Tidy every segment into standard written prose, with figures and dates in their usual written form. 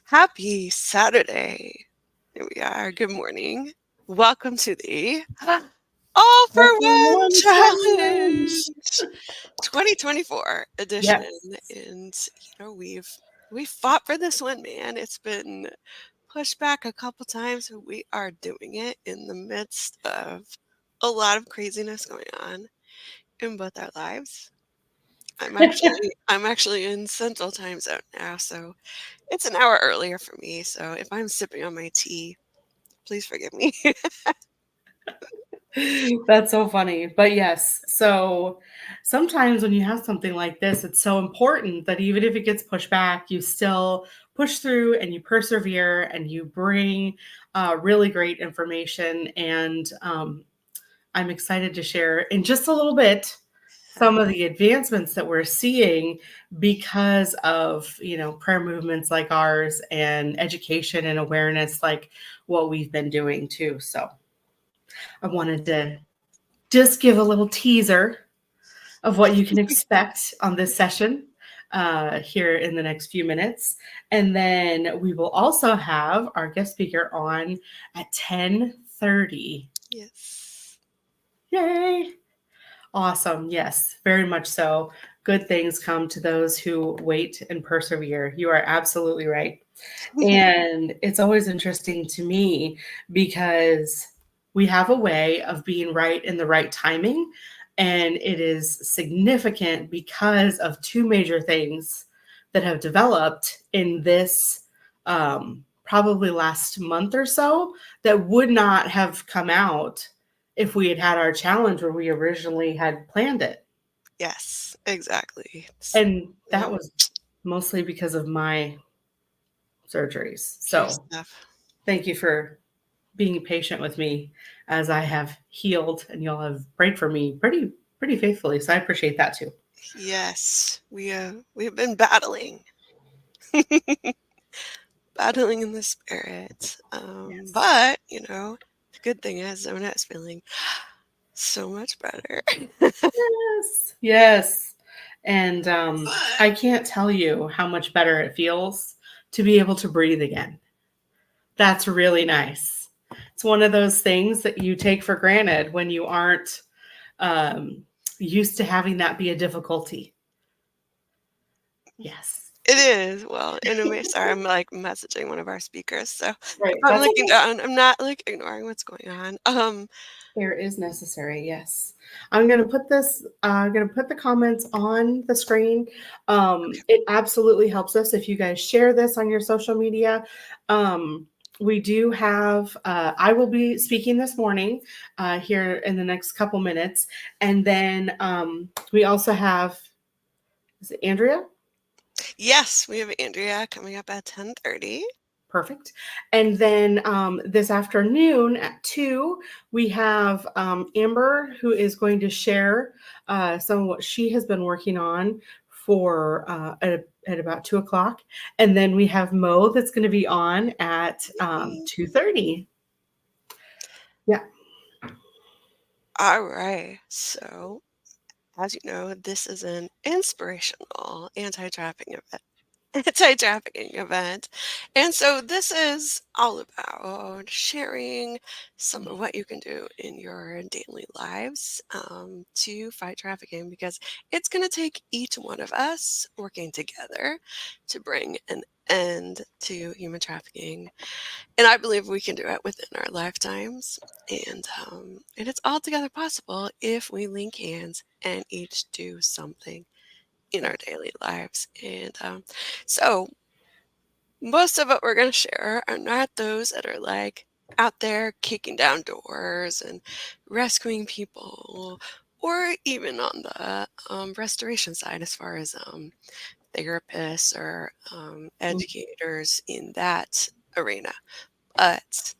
Happy Saturday. Here we are. Good morning. Welcome to the All for All for One one challenge. Challenge 2024 edition. Yes. And we've fought for this one, man. It's been pushed back a couple times, but we are doing it in the midst of a lot of craziness going on in both our lives. I'm actually in Central Time Zone now, so it's an hour earlier for me, so if I'm sipping on my tea, please forgive me. That's so funny. But yes, so sometimes when you have something like this, it's so important that even if it gets pushed back, you still push through and you persevere and you bring really great information. And I'm excited to share in just a little bit some of the advancements that we're seeing because of prayer movements like ours and education and awareness like what we've been doing too. So I wanted to just give a little teaser of what you can expect on this session here in the next few minutes. And then we will also have our guest speaker on at 10:30. Yes. Yay! Awesome. Yes, very much so. Good things come to those who wait and persevere. You are absolutely right. And it's always interesting to me because we have a way of being right in the right timing. And it is significant because of two major things that have developed in this probably last month or so that would not have come out if we had had our challenge where we originally had planned it. Yes, exactly. And that Yep, was mostly because of my surgeries. true So stuff. thank you for being patient with me as I have healed and y'all have prayed for me pretty faithfully. So I appreciate that too. Yes, we have been battling, battling in the spirit. Yes. But the good thing is Zona is feeling so much better. Yes. Yes. And I can't tell you how much better it feels to be able to breathe again. That's really nice. It's one of those things that you take for granted when you aren't um, used to having that be a difficulty. Yes. It is. Well, sorry, I'm like messaging one of our speakers. So if Right. I'm That's looking okay. down, I'm not like ignoring what's going on. There is necessary, yes. I'm gonna put this. I'm gonna put the comments on the screen. It absolutely helps us if you guys share this on your social media. We do have. I will be speaking this morning here in the next couple minutes, and then we also have. Is it Andrea? Yes, we have Andrea coming up at 10:30. Perfect. And then this afternoon at 2, we have Amber, who is going to share some of what she has been working on for at about 2 o'clock. And then we have Mo that's going to be on at 2:30. Yeah. All right. So, as you know, this is an inspirational anti-trafficking event. And so this is all about sharing some of what you can do in your daily lives to fight trafficking, because it's going to take each one of us working together to bring an end to human trafficking. And I believe we can do it within our lifetimes. And it's altogether possible if we link hands and each do something in our daily lives. And so most of what we're going to share are not those that are like out there kicking down doors and rescuing people, or even on the restoration side as far as therapists or educators in that arena. But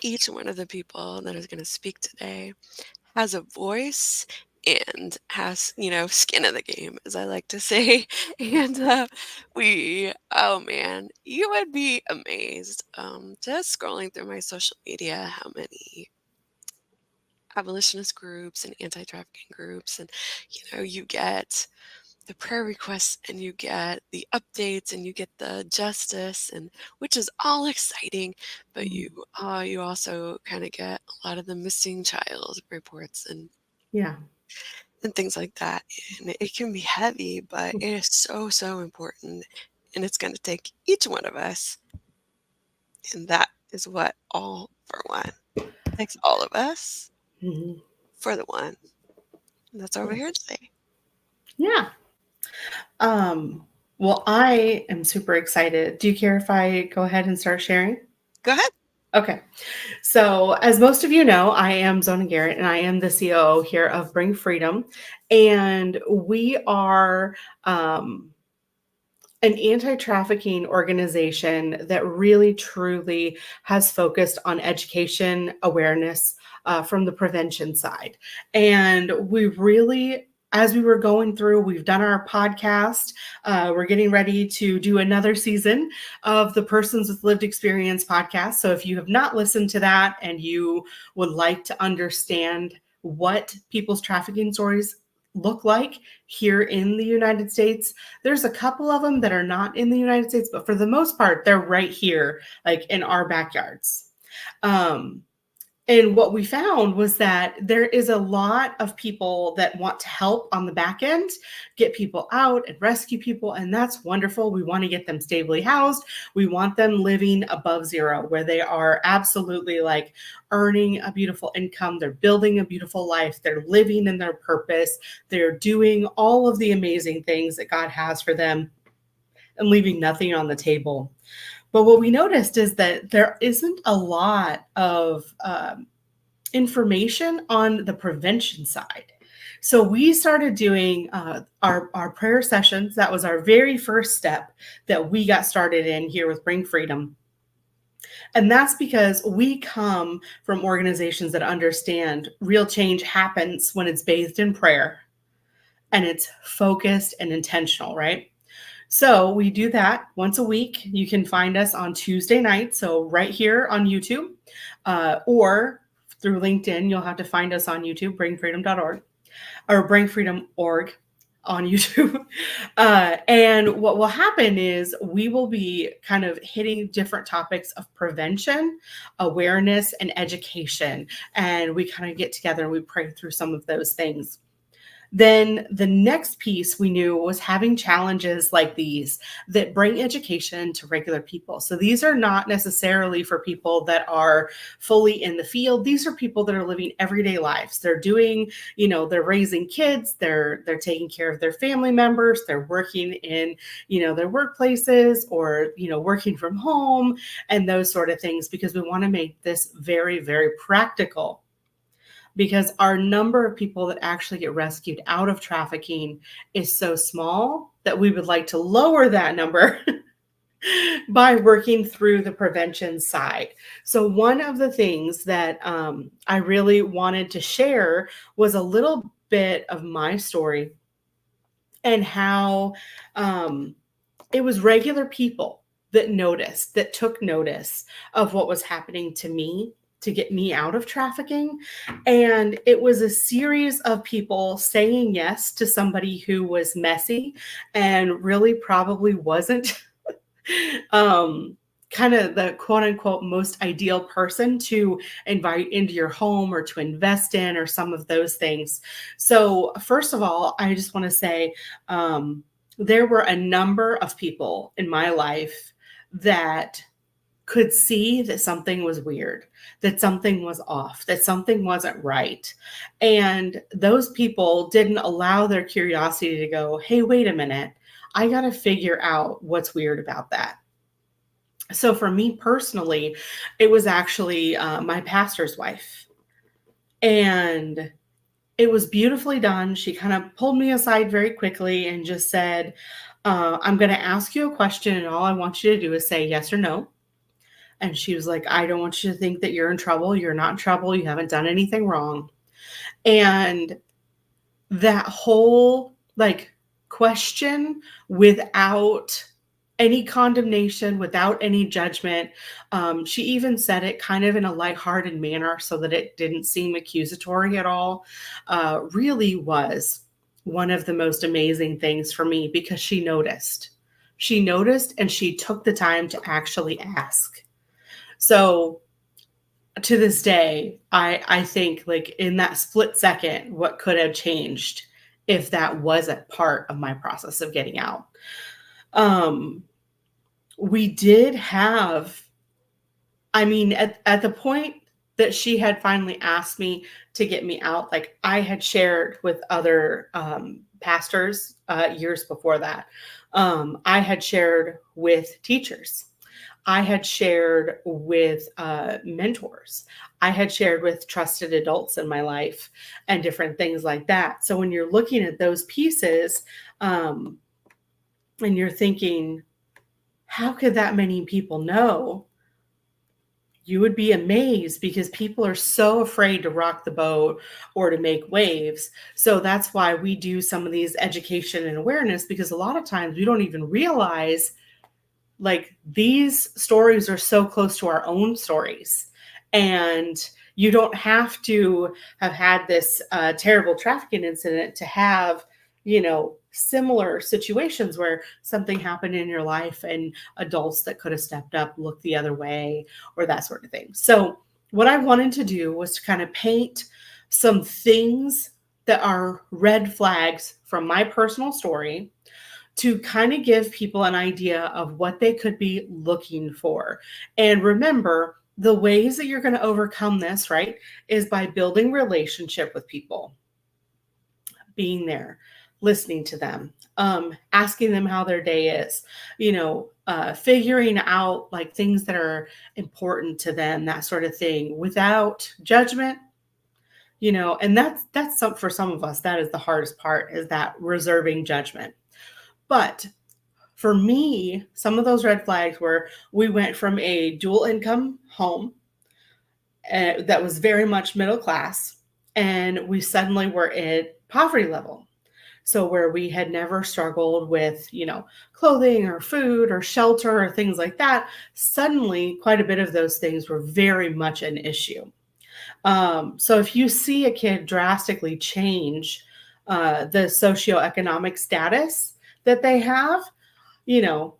each one of the people that is going to speak today has a voice and has, skin in the game, as I like to say. And oh man, you would be amazed just scrolling through my social media how many abolitionist groups and anti-trafficking groups, and you get the prayer requests and you get the updates and you get the justice, and which is all exciting, but Mhm. you also kind of get a lot of the missing child reports Yeah. and things like that. And it can be heavy, but it is so, so important. And it's going to take each one of us. And that is what all for one takes all of us Mhm. for the one. And that's over here today. Yeah. Um, well, I am super excited. Do you care if I go ahead and start sharing? Go ahead. Okay. So, as most of you know, I am Zona Garrett and I am the COO here of Bring Freedom. And we are an anti-trafficking organization that really truly has focused on education awareness from the prevention side. And we really, as we were going through, we've done our podcast. We're getting ready to do another season of the Persons with Lived Experience podcast. So if you have not listened to that and you would like to understand what people's trafficking stories look like here in the United States, there's a couple of them that are not in the United States, but for the most part, they're right here, like in our backyards. Um, and what we found was that there is a lot of people that want to help on the back end, get people out and rescue people. And that's wonderful. We want to get them stably housed. We want them living above zero, where they are absolutely like earning a beautiful income. They're building a beautiful life. They're living in their purpose. They're doing all of the amazing things that God has for them and leaving nothing on the table. But what we noticed is that there isn't a lot of information on the prevention side. So we started doing our prayer sessions. That was our very first step that we got started in here with Bring Freedom. And that's because we come from organizations that understand real change happens when it's bathed in prayer and it's focused and intentional, right? So we do that once a week. You can find us on Tuesday nights, so right here on YouTube, or through LinkedIn. You'll have to find us on YouTube, bringfreedom.org or bringfreedom.org on YouTube. And what will happen is we will be kind of hitting different topics of prevention, awareness, and education. And we kind of get together and we pray through some of those things. Then the next piece we knew was having challenges like these that bring education to regular people. So these are not necessarily for people that are fully in the field. These are people that are living everyday lives. They're doing, they're raising kids, they're taking care of their family members, they're working in, their workplaces or, working from home and those sort of things, because we want to make this very, very practical, because our number of people that actually get rescued out of trafficking is so small that we would like to lower that number by working through the prevention side. So, one of the things that I really wanted to share was a little bit of my story and how um, it was regular people that noticed, that took notice of what was happening to me to get me out of trafficking. And it was a series of people saying yes to somebody who was messy and really probably wasn't um, kind of the quote unquote most ideal person to invite into your home or to invest in or some of those things. So, first of all, I just want to say there were a number of people in my life that could see that something was weird, that something was off, that something wasn't right. And those people didn't allow their curiosity to go, hey, wait a minute, I got to figure out what's weird about that. So for me personally, it was actually my pastor's wife. And it was beautifully done. She kind of pulled me aside very quickly and just said, I'm going to ask you a question, and all I want you to do is say yes or no. And she was like, I don't want you to think that you're in trouble. You're not in trouble. You haven't done anything wrong. And that whole like question, without any condemnation, without any judgment. She even said it kind of in a lighthearted manner so that it didn't seem accusatory at all. Really was one of the most amazing things for me because she noticed. She noticed and she took the time to actually ask. So to this day, I think like in that split second, what could have changed if that wasn't part of my process of getting out. Um, we did have, I mean, at the point that she had finally asked me to get me out, like I had shared with other pastors years before that. I had shared with teachers. I had shared with mentors. I had shared with trusted adults in my life and different things like that. So when you're looking at those pieces um, and you're thinking, how could that many people know? You would be amazed because people are so afraid to rock the boat or to make waves. So that's why we do some of these education and awareness, because a lot of times we don't even realize like these stories are so close to our own stories. And you don't have to have had this terrible trafficking incident to have, similar situations where something happened in your life and adults that could have stepped up, looked the other way, or that sort of thing. So, what I wanted to do was to kind of paint some things that are red flags from my personal story to kind of give people an idea of what they could be looking for. And remember, the ways that you're going to overcome this, right, is by building relationship with people, being there, listening to them, asking them how their day is, figuring out like things that are important to them, that sort of thing, without judgment. And that's some for some of us, that is the hardest part, is that reserving judgment. But for me, some of those red flags were we went from a dual income home that was very much middle class, and we suddenly were at poverty level. So where we had never struggled with, clothing or food or shelter or things like that, suddenly quite a bit of those things were very much an issue. So if you see a kid drastically change the socioeconomic status that they have, you know,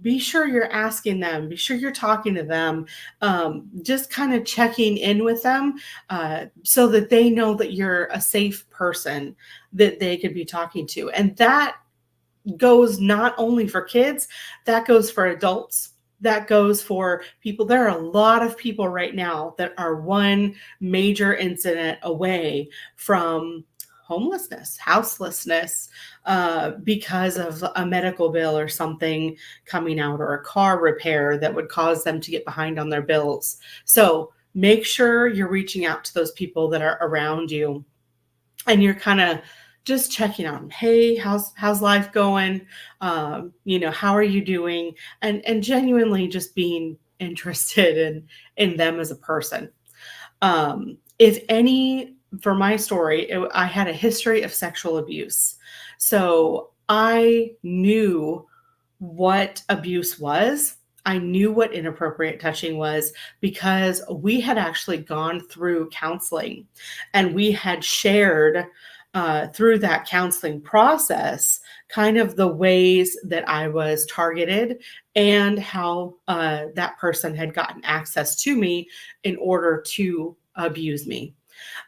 be sure you're asking them, be sure you're talking to them, just kind of checking in with them so that they know that you're a safe person that they could be talking to. And that goes not only for kids, that goes for adults. That goes for people. There are a lot of people right now that are one major incident away from homelessness, houselessness, because of a medical bill or something coming out, or a car repair that would cause them to get behind on their bills. So make sure you're reaching out to those people that are around you, and you're kind of just checking on them. Hey, how's life going? How are you doing? And genuinely just being interested in them as a person. If any, for my story, I had a history of sexual abuse. So I knew what abuse was. I knew what inappropriate touching was because we had actually gone through counseling, and we had shared through that counseling process kind of the ways that I was targeted and how that person had gotten access to me in order to abuse me.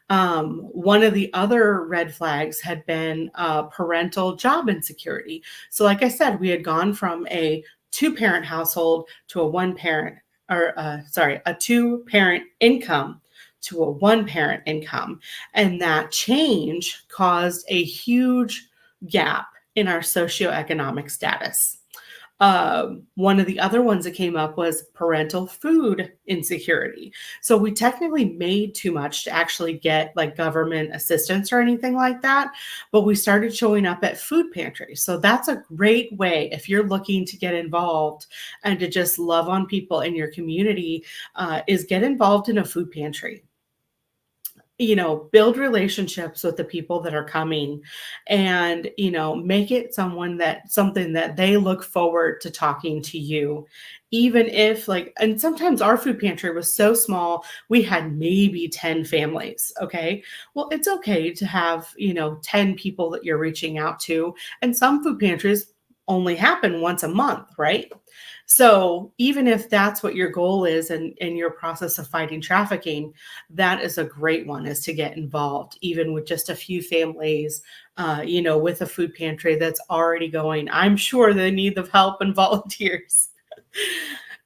One of the other red flags had been parental job insecurity. So, like I said, we had gone from a two-parent household to a one-parent, a two-parent income to a one-parent income. And that change caused a huge gap in our socioeconomic status. One of the other ones that came up was parental food insecurity. So we technically made too much to actually get like government assistance or anything like that, but we started showing up at food pantries. So that's a great way if you're looking to get involved and to just love on people in your community, is get involved in a food pantry. build relationships with the people that are coming, and make it something that they look forward to talking to you, even if, like, and sometimes our food pantry was so small, we had maybe 10 families. Okay, well, it's okay to have 10 people that you're reaching out to, and some food pantries only happen once a month, right? So even if that's what your goal is in your process of fighting trafficking, that is a great one, is to get involved, even with just a few families, with a food pantry that's already going. I'm sure they need the help and volunteers.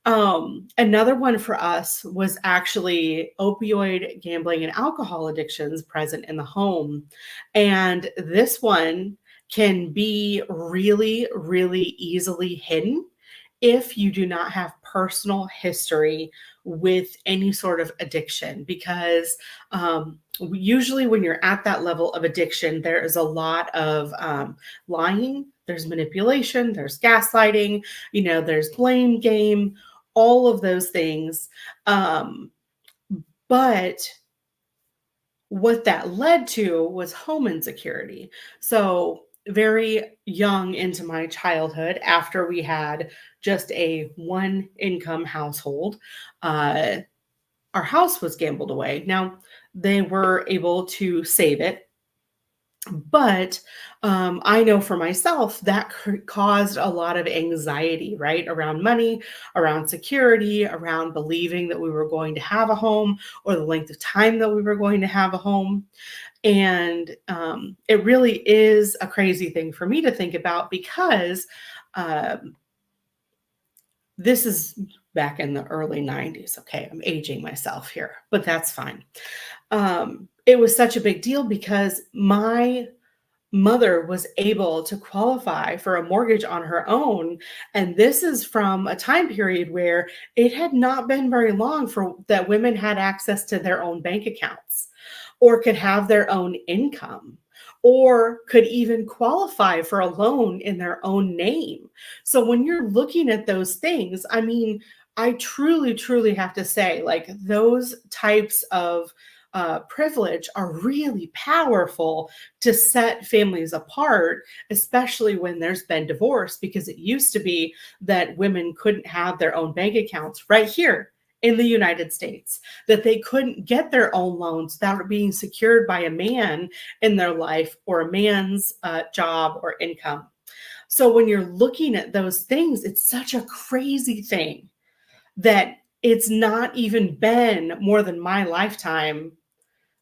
Another one for us was actually opioid, gambling, and alcohol addictions present in the home. And this one can be really, really easily hidden if you do not have personal history with any sort of addiction, because usually when you're at that level of addiction, there is a lot of lying, there's manipulation, there's gaslighting, there's blame game, all of those things. um, but what that led to was home insecurity. So, very young into my childhood, after we had just a one income household, uh, our house was gambled away. Now, they were able to save it, but I know for myself that caused a lot of anxiety, right? Around money, around security, around believing that we were going to have a home, or the length of time that we were going to have a home. And it really is a crazy thing for me to think about, because um, this is back in the early 90s. Okay, I'm aging myself here, but that's fine. It was such a big deal because my mother was able to qualify for a mortgage on her own. And this is from a time period where it had not been very long for that women had access to their own bank accounts, or could have their own income, or could even qualify for a loan in their own name. So when you're looking at those things, I mean, I truly, truly have to say, like, those types of privilege are really powerful to set families apart, especially when there's been divorce, because it used to be that women couldn't have their own bank accounts right here in the United States, that they couldn't get their own loans without being secured by a man in their life, or a man's job or income. So when you're looking at those things, it's such a crazy thing that it's not even been more than my lifetime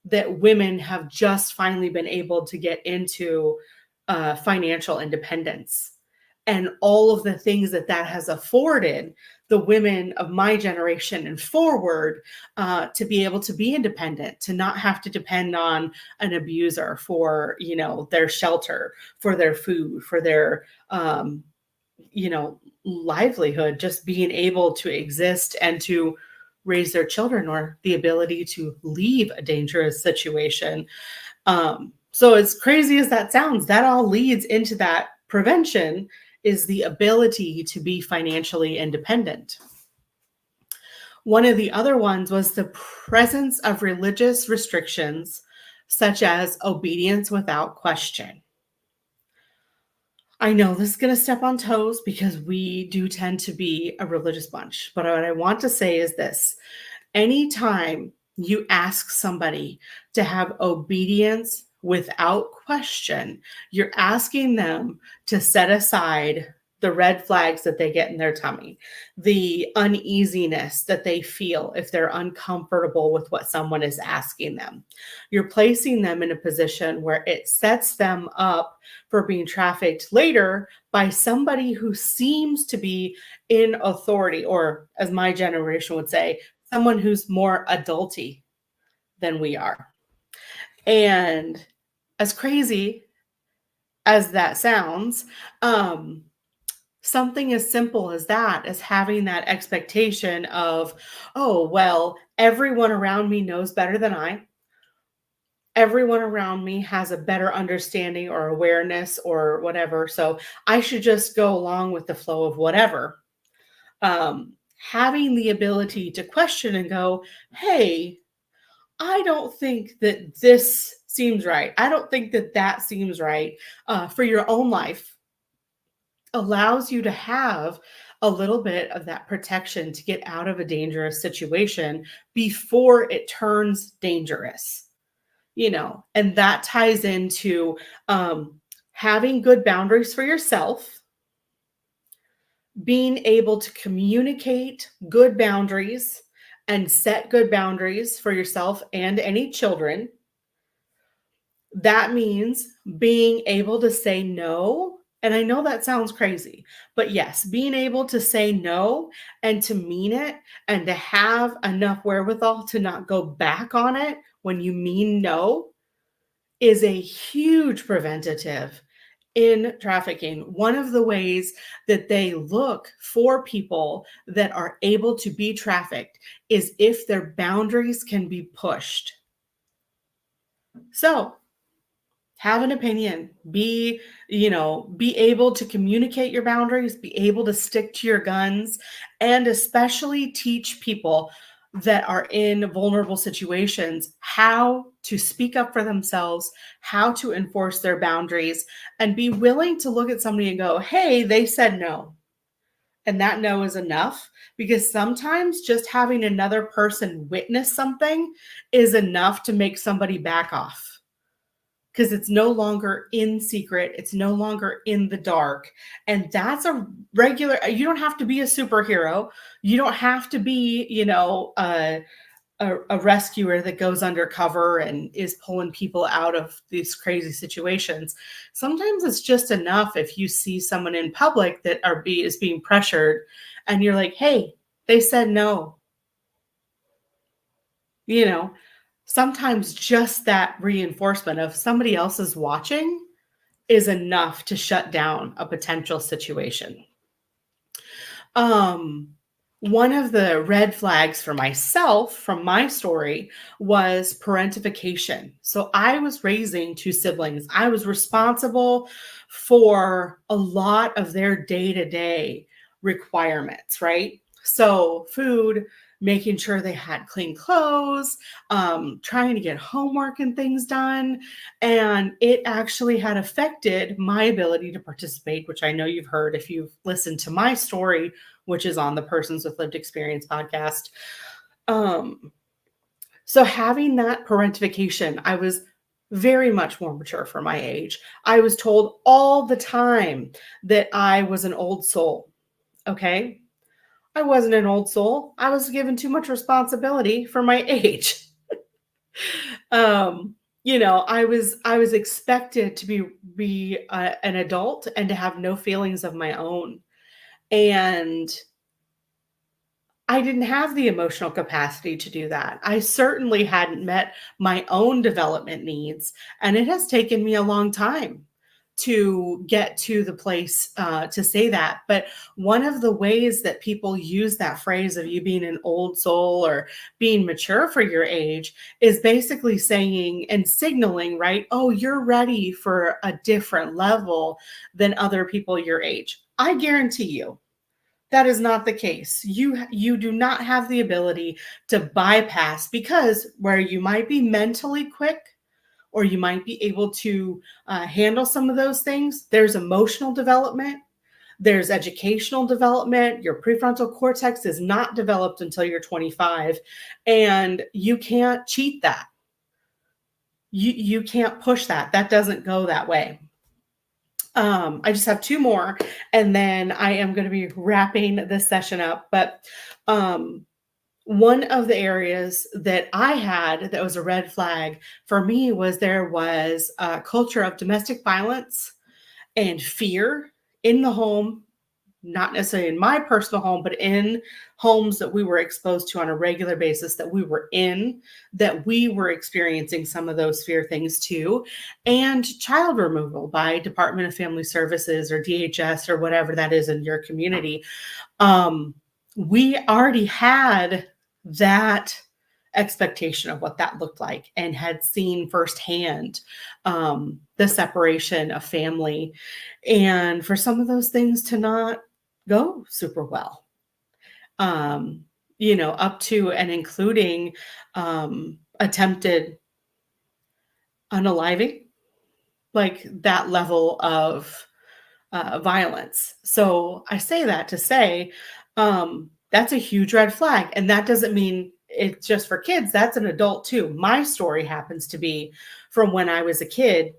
that women have just finally been able to get into financial independence, and all of the things that that has afforded the women of my generation and forward, to be able to be independent, to not have to depend on an abuser for their shelter, for their food, for their you know livelihood, just being able to exist and to raise their children, or the ability to leave a dangerous situation. So as crazy as that sounds, that all leads into that prevention, is the ability to be financially independent. One of the other ones was the presence of religious restrictions, such as obedience without question. I know this is going to step on toes because we do tend to be a religious bunch, but what I want to say is this: anytime you ask somebody to have obedience without question, you're asking them to set aside the red flags that they get in their tummy, the uneasiness that they feel if they're uncomfortable with what someone is asking them. You're placing them in a position where it sets them up for being trafficked later by somebody who seems to be in authority, or as my generation would say, someone who's more adulty than we are. And as crazy as that sounds, um, something as simple as that, as having that expectation of, oh, well, everyone around me knows better than I. Everyone around me has a better understanding or awareness or whatever. So I should just go along with the flow of whatever. Having the ability to question and go, hey, I don't think that this seems right. I don't think that that seems right for your own life, allows you to have a little bit of that protection to get out of a dangerous situation before it turns dangerous, and that ties into um, having good boundaries for yourself, being able to communicate good boundaries and set good boundaries for yourself and any children. That means being able to say no. And I know that sounds crazy, but yes, being able to say no and to mean it and to have enough wherewithal to not go back on it when you mean no is a huge preventative in trafficking. One of the ways that they look for people that are able to be trafficked is if their boundaries can be pushed. So, have an opinion, be able to communicate your boundaries, be able to stick to your guns, and especially teach people that are in vulnerable situations how to speak up for themselves, how to enforce their boundaries, and be willing to look at somebody and go, hey, they said no, and that no is enough. Because sometimes just having another person witness something is enough to make somebody back off, because it's no longer in secret, it's no longer in the dark. And that's a regular, you don't have to be a superhero, you don't have to be, a rescuer that goes undercover and is pulling people out of these crazy situations. Sometimes it's just enough if you see someone in public that is being pressured, and you're like, hey, they said no. you know Sometimes just that reinforcement of somebody else is watching is enough to shut down a potential situation. Um, One of the red flags for myself from my story was parentification. So I was raising two siblings. I was responsible for a lot of their day to day requirements, right? So, food, making sure they had clean clothes, trying to get homework and things done. And it actually had affected my ability to participate, which I know you've heard if you've listened to my story, which is on the Persons with Lived Experience podcast. Um, so having that parentification, I was very much more mature for my age. I was told all the time that I was an old soul. Okay. I wasn't an old soul. I was given too much responsibility for my age. um, I was expected to be an adult and to have no feelings of my own. And I didn't have the emotional capacity to do that. I certainly hadn't met my own development needs, and it has taken me a long time to get to the place to say that. But one of the ways that people use that phrase of you being an old soul or being mature for your age is basically saying and signaling, right? Oh, you're ready for a different level than other people your age. I guarantee you that is not the case. You do not have the ability to bypass, because where you might be mentally quick or you might be able to handle some of those things, there's emotional development, there's educational development. Your prefrontal cortex is not developed until you're 25, and you can't cheat that. You can't push that. That doesn't go that way. I just have two more, and then I am going to be wrapping this session up. But um, one of the areas that I had that was a red flag for me was there was a culture of domestic violence and fear in the home, not necessarily in my personal home, but in homes that we were exposed to on a regular basis, that we were in, that we were experiencing some of those fear things too. And child removal by Department of Family Services or DHS or whatever that is in your community. We already had that expectation of what that looked like and had seen firsthand the separation of family, and for some of those things to not go super well, up to and including attempted unaliving, like that level of violence. So I say that to say that's a huge red flag. And that doesn't mean it's just for kids, that's an adult too. My story happens to be from when I was a kid,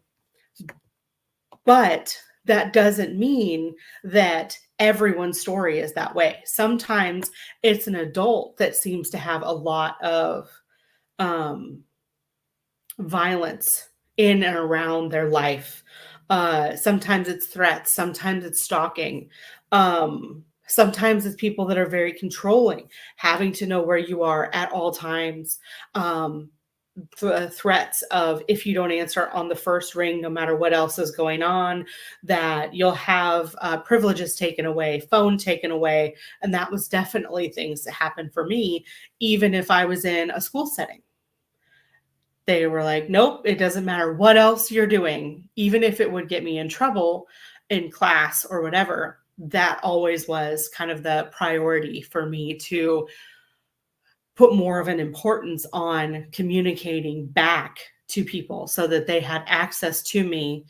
but that doesn't mean that everyone's story is that way. Sometimes it's an adult that seems to have a lot of um, violence in and around their life. Sometimes it's threats, sometimes it's stalking. Sometimes it's people that are very controlling, having to know where you are at all times. Um, threats of if you don't answer on the first ring, no matter what else is going on, that you'll have privileges taken away, phone taken away. And that was definitely things that happened for me, even if I was in a school setting. They were like, nope, it doesn't matter what else you're doing, even if it would get me in trouble in class or whatever. That always was kind of the priority for me to put more of an importance on communicating back to people so that they had access to me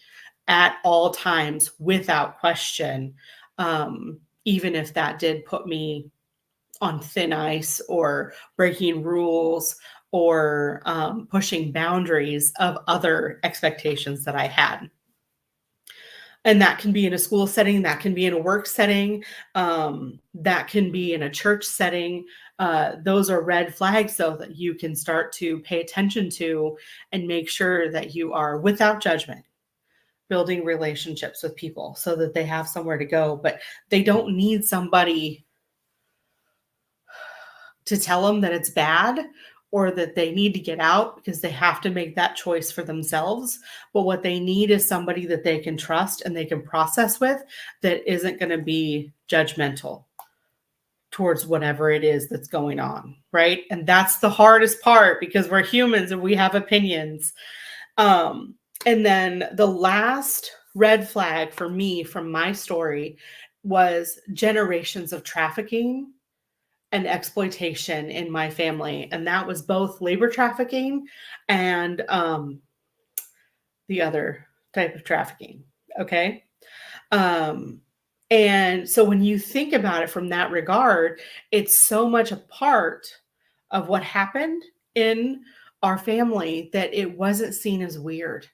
at all times without question. Even if that did put me on thin ice or breaking rules or pushing boundaries of other expectations that I had. And that can be in a school setting, that can be in a work setting, that can be in a church setting. Those are red flags, though, that you can start to pay attention to and make sure that you are without judgment, building relationships with people so that they have somewhere to go. But they don't need somebody to tell them that it's bad or that they need to get out, because they have to make that choice for themselves. But what they need is somebody that they can trust and they can process with, that isn't going to be judgmental towards whatever it is that's going on, right? And that's the hardest part, because we're humans and we have opinions. And then the last red flag for me from my story was generations of trafficking and exploitation in my family. And that was both labor trafficking and the other type of trafficking. Okay. Um, and so when you think about it from that regard, it's so much a part of what happened in our family that it wasn't seen as weird.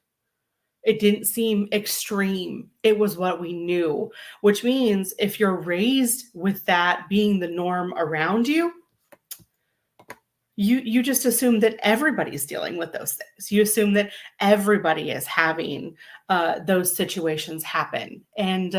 It didn't seem extreme. It was what we knew, which means if you're raised with that being the norm around you, you just assume that everybody's dealing with those things. You assume that everybody is having those situations happen. And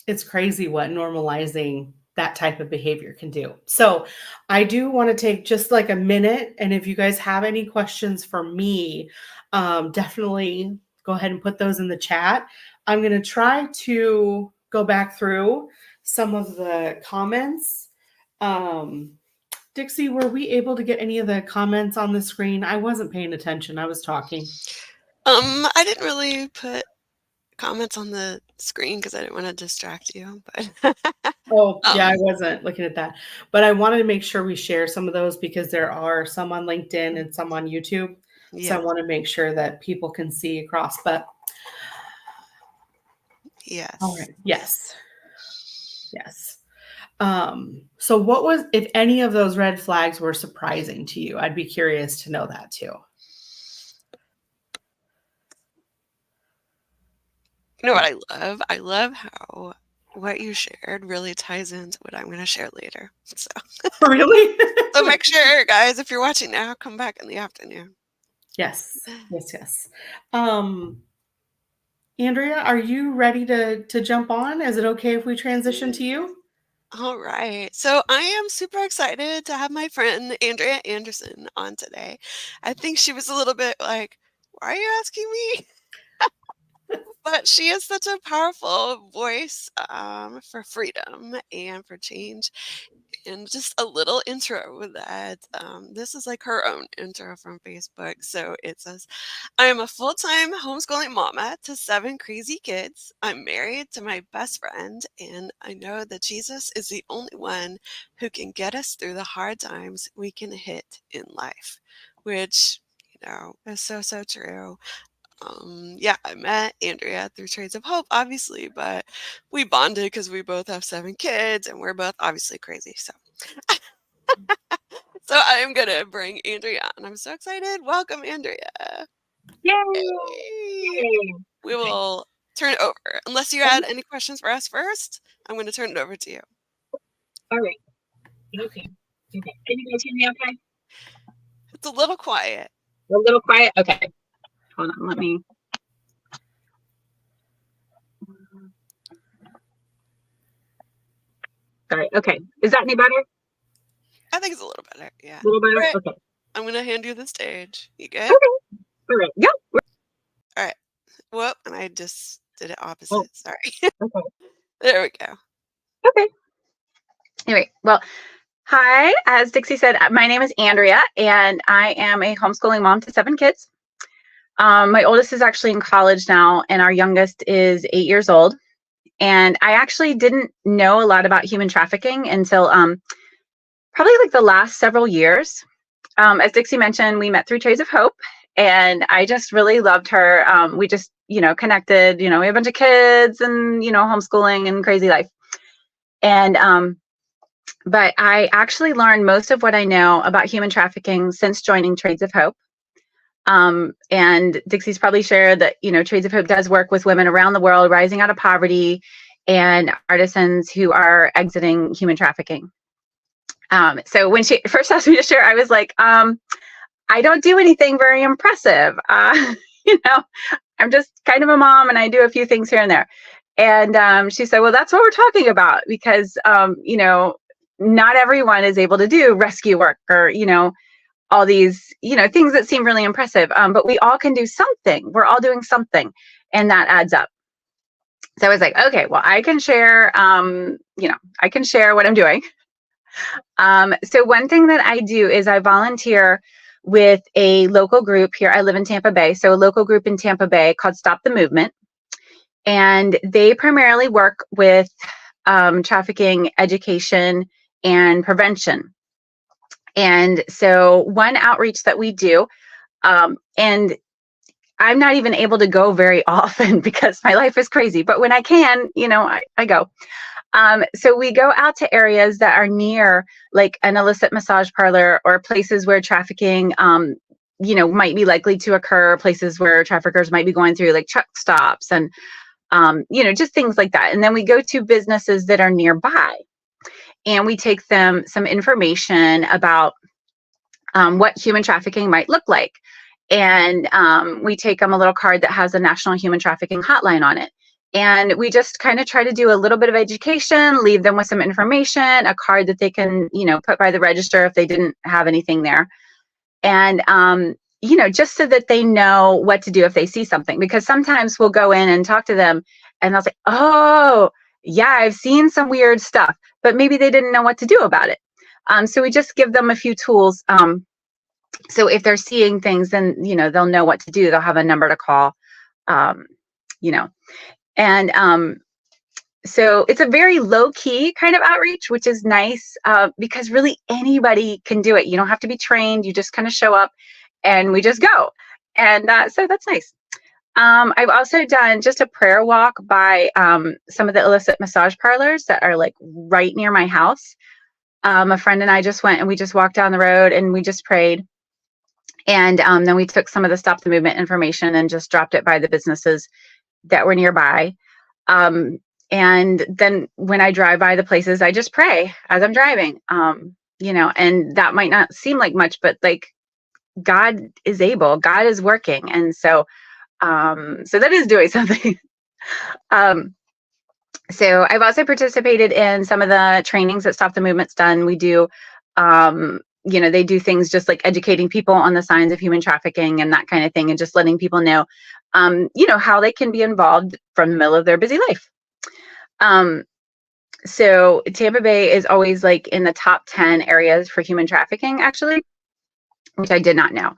it's crazy what normalizing that type of behavior can do. So I do want to take just like a minute. And if you guys have any questions for me, definitely go ahead and put those in the chat. I'm going to try to go back through some of the comments. Dixie, were we able to get any of the comments on the screen? I wasn't paying attention. I was talking. I didn't really put comments on the screen because I didn't want to distract you, but Oh, yeah, I um, wasn't looking at that. But I wanted to make sure we share some of those because there are some on LinkedIn and some on YouTube. So yeah, I want to make sure that people can see across. But all yes. right, yes, yes. So what was, if any of those red flags were surprising to you? I'd be curious to know that too. You know what I love? I love how what you shared really ties into what I'm going to share later. Really? So make sure, guys, if you're watching now, come back in the afternoon. Yes, yes, yes. Um, Andrea, are you ready to jump on? Is it okay if we transition to you? All right. So I am super excited to have my friend Andrea Anderson on today. I think she was a little bit like, why are you asking me? But she is such a powerful voice for freedom and for change. And just a little intro that this is like her own intro from Facebook. So it says, I am a full time homeschooling mama to 7 crazy kids. I'm married to my best friend, and I know that Jesus is the only one who can get us through the hard times we can hit in life, which, is so, so true. Yeah, I met Andrea through Trades of Hope, obviously, but we bonded because we both have 7 kids and we're both obviously crazy. So I am gonna bring Andrea on. I'm so excited. Welcome, Andrea. Yay! Yay. We Okay. will turn it over. Unless you had any questions for us first, I'm gonna turn it over to you. All right. Okay. Okay. Can you guys hear me okay? It's a little quiet. A little quiet? Okay. Hold on. Let me. Sorry. Okay. Is that any better? I think it's a little better. Yeah. A little better? All right. Okay. I'm gonna hand you the stage. You good? Okay. All right. Yep. All right. Whoop, and I just did it Oh, opposite. Sorry. okay. There we go. Okay. Anyway, well, hi. As Dixie said, my name is Andrea, and I am a homeschooling mom to 7 kids. My oldest is actually in college now, and our youngest is 8 years old. And I actually didn't know a lot about human trafficking until probably like the last several years. As Dixie mentioned, we met through Trades of Hope, and I just really loved her. We just, connected. We have a bunch of kids, and homeschooling and crazy life. And but I actually learned most of what I know about human trafficking since joining Trades of Hope. And Dixie's probably shared that, Trades of Hope does work with women around the world rising out of poverty and artisans who are exiting human trafficking. So when she first asked me to share, I was like, I don't do anything very impressive. You know, I'm just kind of a mom and I do a few things here and there. And she said, well, that's what we're talking about because, not everyone is able to do rescue work or, all these, things that seem really impressive. But we all can do something. We're all doing something, and that adds up. So I was like, okay, well, I can share, I can share what I'm doing. So one thing that I do is I volunteer with a local group here. I live in Tampa Bay, so a local group in Tampa Bay called Stop the Movement, and they primarily work with trafficking education and prevention. And so one outreach that we do, and I'm not even able to go very often because my life is crazy, but when I can, I go. So we go out to areas that are near like an illicit massage parlor or places where trafficking, might be likely to occur, places where traffickers might be going through like truck stops and, just things like that. And then we go to businesses that are nearby and we take them some information about what human trafficking might look like. And we take them a little card that has a national human trafficking hotline on it. And we just kind of try to do a little bit of education, leave them with some information, a card that they can, put by the register if they didn't have anything there. And, just so that they know what to do if they see something. Because sometimes we'll go in and talk to them and they'll say, oh, yeah, I've seen some weird stuff, but maybe they didn't know what to do about it. So we just give them a few tools. So if they're seeing things, then, they'll know what to do. They'll have a number to call, and so it's a very low key kind of outreach, which is nice because really anybody can do it. You don't have to be trained. You just kind of show up and we just go. And so that's nice. I've also done just a prayer walk by some of the illicit massage parlors that are like right near my house. A friend and I just went and we just walked down the road and we just prayed. And then we took some of the Stop the Movement information and just dropped it by the businesses that were nearby. And then when I drive by the places, I just pray as I'm driving, and that might not seem like much, but like God is able, God is working. And so, so that is doing something. So I've also participated in some of the trainings that Stop the Movement's done. We do, they do things just like educating people on the signs of human trafficking and that kind of thing, and just letting people know how they can be involved from the middle of their busy life. So Tampa Bay is always like in the top 10 areas for human trafficking, actually, which I did not know.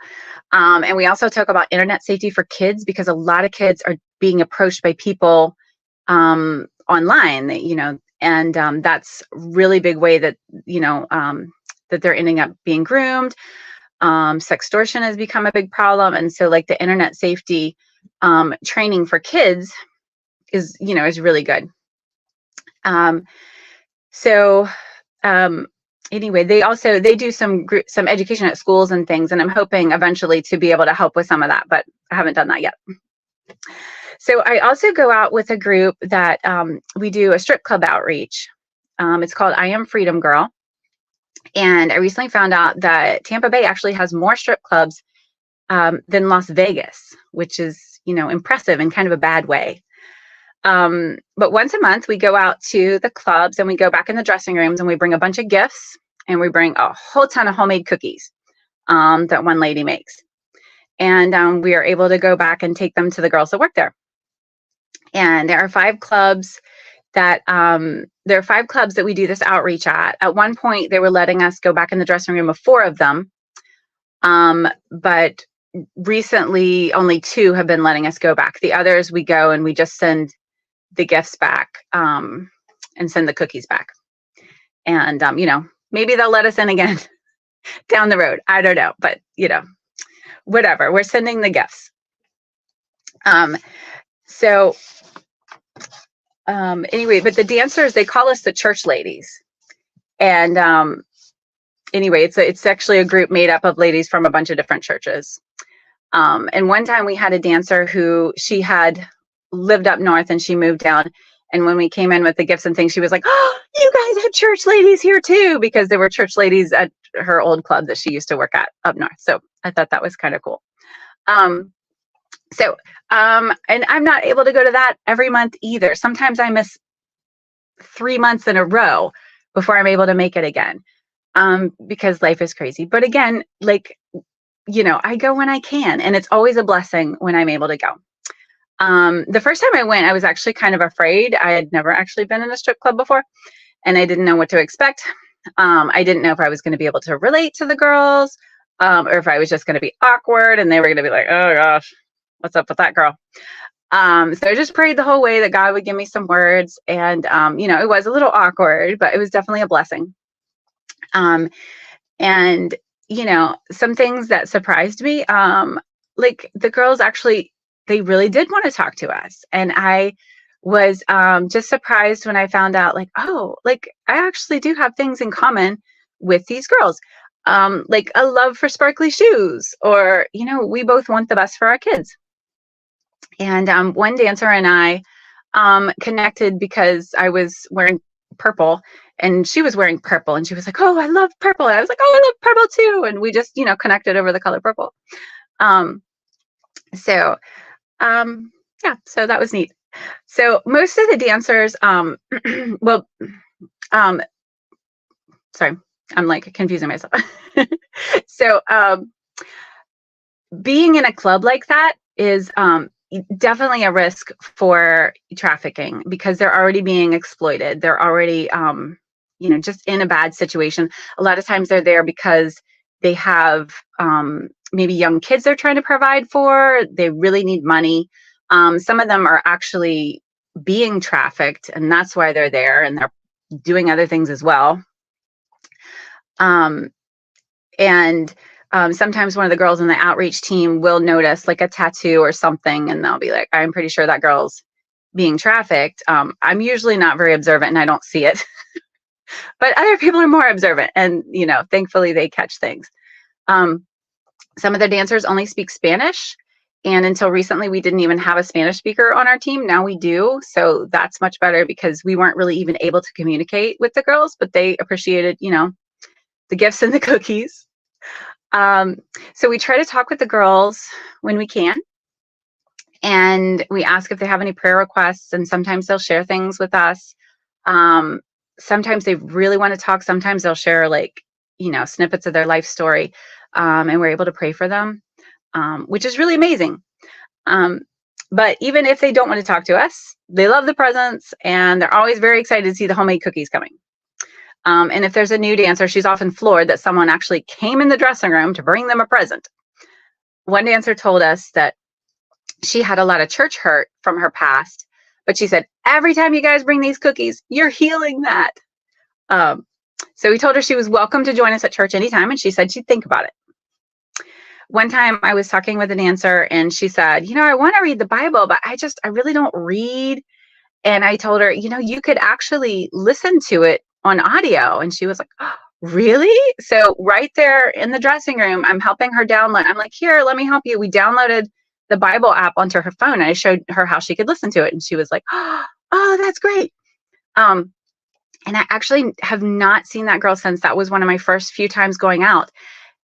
And we also talk about internet safety for kids, because a lot of kids are being approached by people online, and that's really big way that, that they're ending up being groomed. Sextortion has become a big problem. And so like the internet safety training for kids is really good. Anyway, they do some education at schools and things, and I'm hoping eventually to be able to help with some of that, but I haven't done that yet. So I also go out with a group that we do a strip club outreach. It's called I Am Freedom Girl. And I recently found out that Tampa Bay actually has more strip clubs than Las Vegas, which is, impressive in kind of a bad way. But once a month we go out to the clubs and we go back in the dressing rooms and we bring a bunch of gifts, and we bring a whole ton of homemade cookies that one lady makes. And we are able to go back and take them to the girls that work there. And there are 5 clubs that we do this outreach at. At one point, they were letting us go back in the dressing room of 4 of them. But recently, only 2 have been letting us go back. The others, we go and we just send the gifts back and send the cookies back. And, maybe they'll let us in again down the road. I don't know, but, whatever. We're sending the gifts. Anyway, but the dancers, they call us the church ladies. And anyway, it's actually a group made up of ladies from a bunch of different churches. And one time we had a dancer who, she had lived up north and she moved down. And when we came in with the gifts and things, she was like, "Oh, you guys have church ladies here too," because there were church ladies at her old club that she used to work at up north. So I thought that was kind of cool. And I'm not able to go to that every month either. Sometimes I miss 3 months in a row before I'm able to make it again, because life is crazy. But again, like, I go when I can, and it's always a blessing when I'm able to go. The first time I went, I was actually kind of afraid. I had never actually been in a strip club before, and I didn't know what to expect. I didn't know if I was going to be able to relate to the girls, or if I was just going to be awkward and they were going to be like, "Oh gosh, what's up with that girl?" So I just prayed the whole way that God would give me some words, and it was a little awkward, but it was definitely a blessing. And some things that surprised me, like the girls actually, they really did want to talk to us, and I was just surprised when I found out, like, oh, like I actually do have things in common with these girls, like a love for sparkly shoes, or we both want the best for our kids. And one dancer and I connected because I was wearing purple and she was wearing purple, and she was like, "Oh, I love purple." And I was like, "Oh, I love purple too." And we just, connected over the color purple. So so that was neat. So most of the dancers, sorry, I'm like confusing myself. So being in a club like that is definitely a risk for trafficking, because they're already being exploited. They're already, just in a bad situation. A lot of times they're there because they have maybe young kids they're trying to provide for. They really need money. Some of them are actually being trafficked, and that's why they're there, and they're doing other things as well. Sometimes one of the girls in the outreach team will notice like a tattoo or something, and they'll be like, "I'm pretty sure that girl's being trafficked." I'm usually not very observant and I don't see it, but other people are more observant, and thankfully they catch things. Some of the dancers only speak Spanish, and until recently we didn't even have a Spanish speaker on our team. Now we do, so that's much better, because we weren't really even able to communicate with the girls, but they appreciated the gifts and the cookies. So we try to talk with the girls when we can, and we ask if they have any prayer requests, and sometimes they'll share things with us. Sometimes they really want to talk. Sometimes they'll share snippets of their life story, and we're able to pray for them, which is really amazing. But even if they don't want to talk to us, they love the presents, and they're always very excited to see the homemade cookies coming. And if there's a new dancer, she's often floored that someone actually came in the dressing room to bring them a present. One dancer told us that she had a lot of church hurt from her past, but she said, every time you guys bring these cookies, you're healing that. So we told her she was welcome to join us at church anytime, and she said she'd think about it. One time I was talking with a dancer, and she said, I want to read the Bible, but I really don't read. And I told her, you could actually listen to it on audio. And she was like, oh, really? So right there in the dressing room, I'm helping her download. I'm like, here, let me help you. We downloaded the Bible app onto her phone, and I showed her how she could listen to it. And she was like, oh, that's great. And I actually have not seen that girl since. That was one of my first few times going out,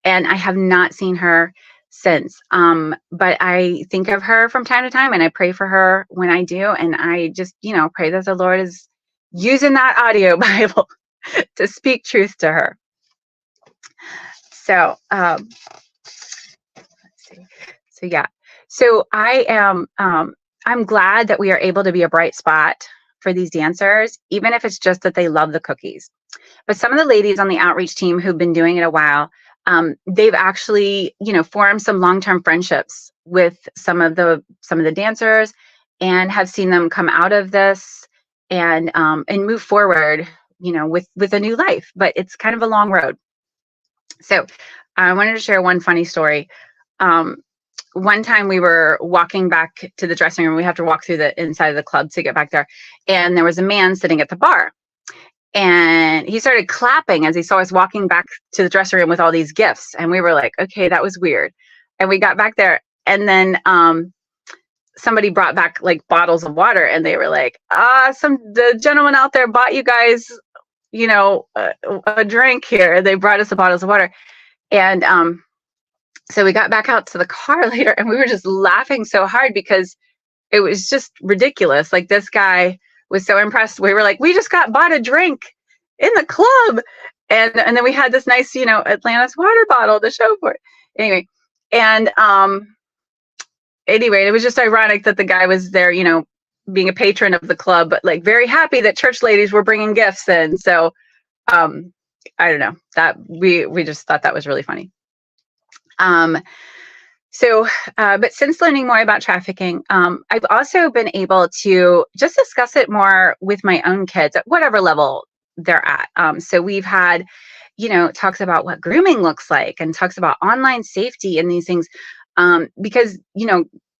and I have not seen her since. But I think of her from time to time, and I pray for her when I do. And I just, pray that the Lord is using that audio Bible to speak truth to her. So, let's see. So yeah. So I am, I'm glad that we are able to be a bright spot for these dancers, even if it's just that they love the cookies. But some of the ladies on the outreach team who've been doing it a while, they've actually, formed some long-term friendships with some of the dancers, and have seen them come out of this and move forward, with a new life. But it's kind of a long road. So I wanted to share one funny story. One time we were walking back to the dressing room. We have to walk through the inside of the club to get back there. And there was a man sitting at the bar. And he started clapping as he saw us walking back to the dressing room with all these gifts. And we were like, okay, that was weird. And we got back there. And then somebody brought back like bottles of water. And they were like, the gentleman out there bought you guys, a drink here. They brought us the bottles of water. And so we got back out to the car later, and we were just laughing so hard because it was just ridiculous. Like, this guy was so impressed. We were like, we just got bought a drink in the club. And then we had this nice, Atlantis water bottle to show for it. Anyway. And anyway, it was just ironic that the guy was there, being a patron of the club, but like very happy that church ladies were bringing gifts in. So I don't know, that we just thought that was really funny. But since learning more about trafficking, I've also been able to just discuss it more with my own kids at whatever level they're at. So we've had, talks about what grooming looks like, and talks about online safety and these things, because,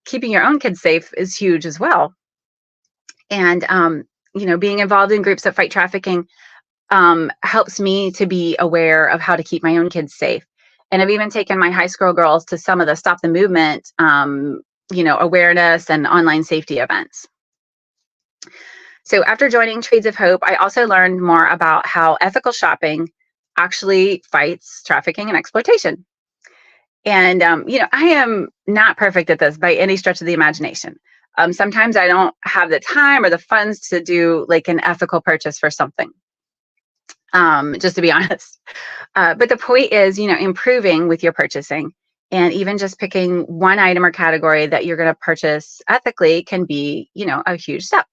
keeping your own kids safe is huge as well. And, being involved in groups that fight trafficking helps me to be aware of how to keep my own kids safe. And I've even taken my high school girls to some of the Stop the Movement, awareness and online safety events. So after joining Trades of Hope, I also learned more about how ethical shopping actually fights trafficking and exploitation. And, I am not perfect at this by any stretch of the imagination. Sometimes I don't have the time or the funds to do like an ethical purchase for something. Just to be honest. But the point is, improving with your purchasing, and even just picking one item or category that you're going to purchase ethically can be, a huge step.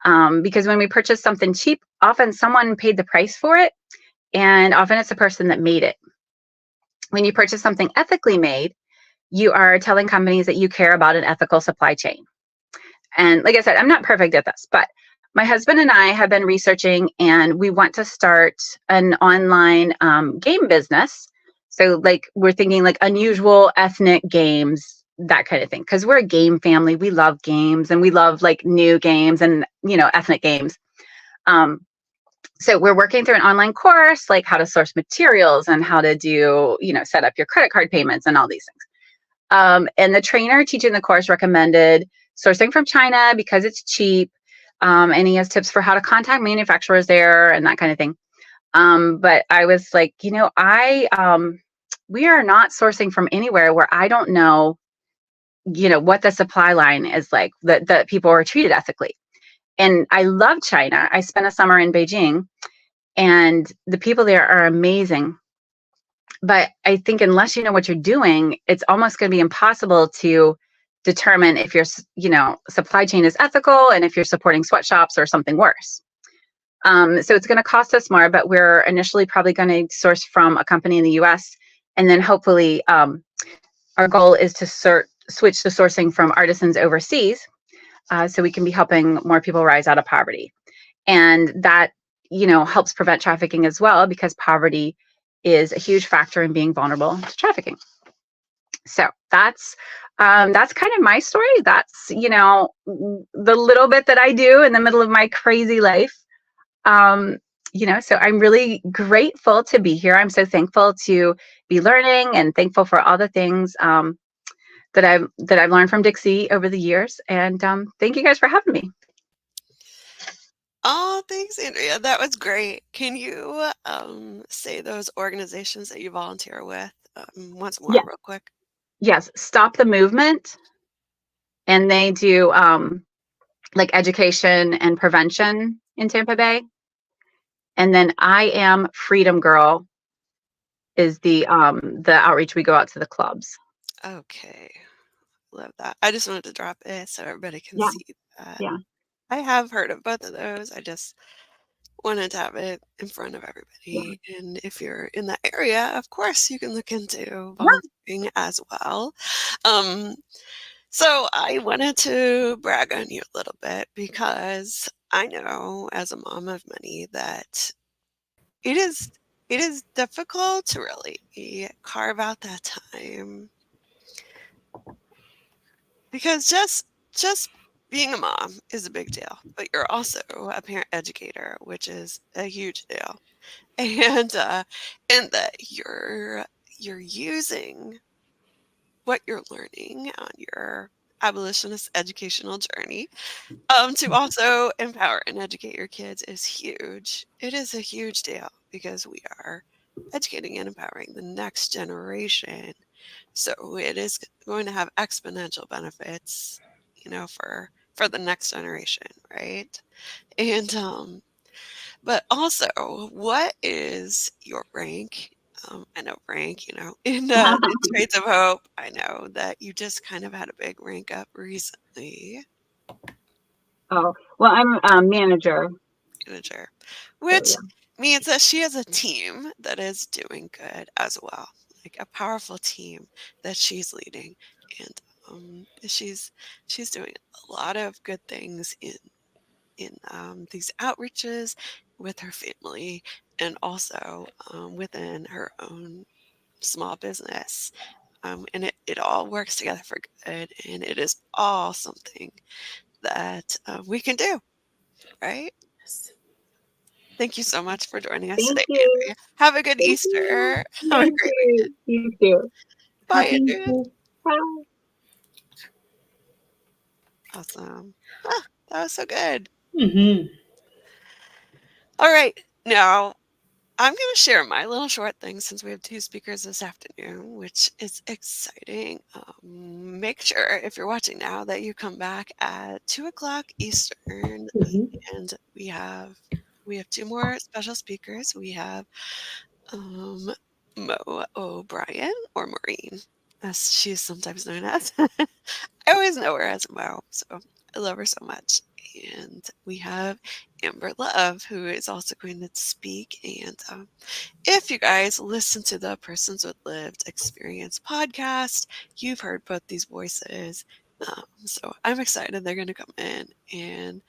Because when we purchase something cheap, often someone paid the price for it, and often it's the person that made it. When you purchase something ethically made, you are telling companies that you care about an ethical supply chain. And like I said, I'm not perfect at this, but my husband and I have been researching, and we want to start an online game business. So like, we're thinking like unusual ethnic games, that kind of thing. Because we're a game family. We love games, and we love like new games and, ethnic games. So we're working through an online course, like how to source materials and how to do, set up your credit card payments and all these things. And the trainer teaching the course recommended sourcing from China because it's cheap. And he has tips for how to contact manufacturers there and that kind of thing. But I was like, we are not sourcing from anywhere where I don't know, what the supply line is like, that people are treated ethically. And I love China. I spent a summer in Beijing, and the people there are amazing. But I think unless you know what you're doing, it's almost going to be impossible to determine if your supply chain is ethical and if you're supporting sweatshops or something worse. So it's going to cost us more, but we're initially probably going to source from a company in the US, and then hopefully our goal is to switch the sourcing from artisans overseas, so we can be helping more people rise out of poverty. And that, helps prevent trafficking as well, because poverty is a huge factor in being vulnerable to trafficking. So that's kind of my story. That's, the little bit that I do in the middle of my crazy life. So I'm really grateful to be here. I'm so thankful to be learning, and thankful for all the things that I've learned from Dixie over the years. And thank you guys for having me. Oh, thanks, Andrea. That was great. Can you say those organizations that you volunteer with once more, Yeah. real quick? Yes. Stop the Movement. And they do like education and prevention in Tampa Bay. And then I Am Freedom Girl is the outreach. We go out to the clubs. Okay. Love that. I just wanted to drop it so everybody can Yeah. see that. Yeah. I have heard of both of those. I just wanted to have it in front of Yeah. everybody. And if you're in that area, of course, you can look into Yeah. volunteering as well. Um, so I wanted to brag on you a little bit, because I know as a mom of many that it is difficult to really carve out that time, because just being a mom is a big deal, but you're also a parent educator, which is a huge deal. And that you're using what you're learning on your abolitionist educational journey to also empower and educate your kids is huge. It is a huge deal, because we are educating and empowering the next generation. So it is going to have exponential benefits, for the next generation, right? And but also, what is your rank? I know rank, in Trades of Hope. I know that you just kind of had a big rank up recently. Oh, well, I'm a manager. Manager, So which yeah. means that she has a team that is doing good as well, like a powerful team that she's leading, and she's doing a lot of good things in these outreaches with her family, and also within her own small business. And it all works together for good, and it is all something that we can do, right? Yes. Thank you so much for joining us Thank today, you. Andrea. Have a good Thank you. Easter. Have a Thank great you. weekend. You too. Bye, Happy. Andrea. Bye. Awesome. Ah, that was so good. Mm-hmm. All right. Now, I'm going to share my little short thing, since we have two speakers this afternoon, which is exciting. Make sure, if you're watching now, that you come back at 2 o'clock Eastern, Mm-hmm. and we have two more special speakers. We have um, Mo O'Brien, or Maureen, as she is sometimes known as. I always know her as Mo, so I love her so much. And we have Amber Love, who is also going to speak. And if you guys listen to the Persons with Lived Experience podcast, you've heard both these voices. So I'm excited they're going to come in and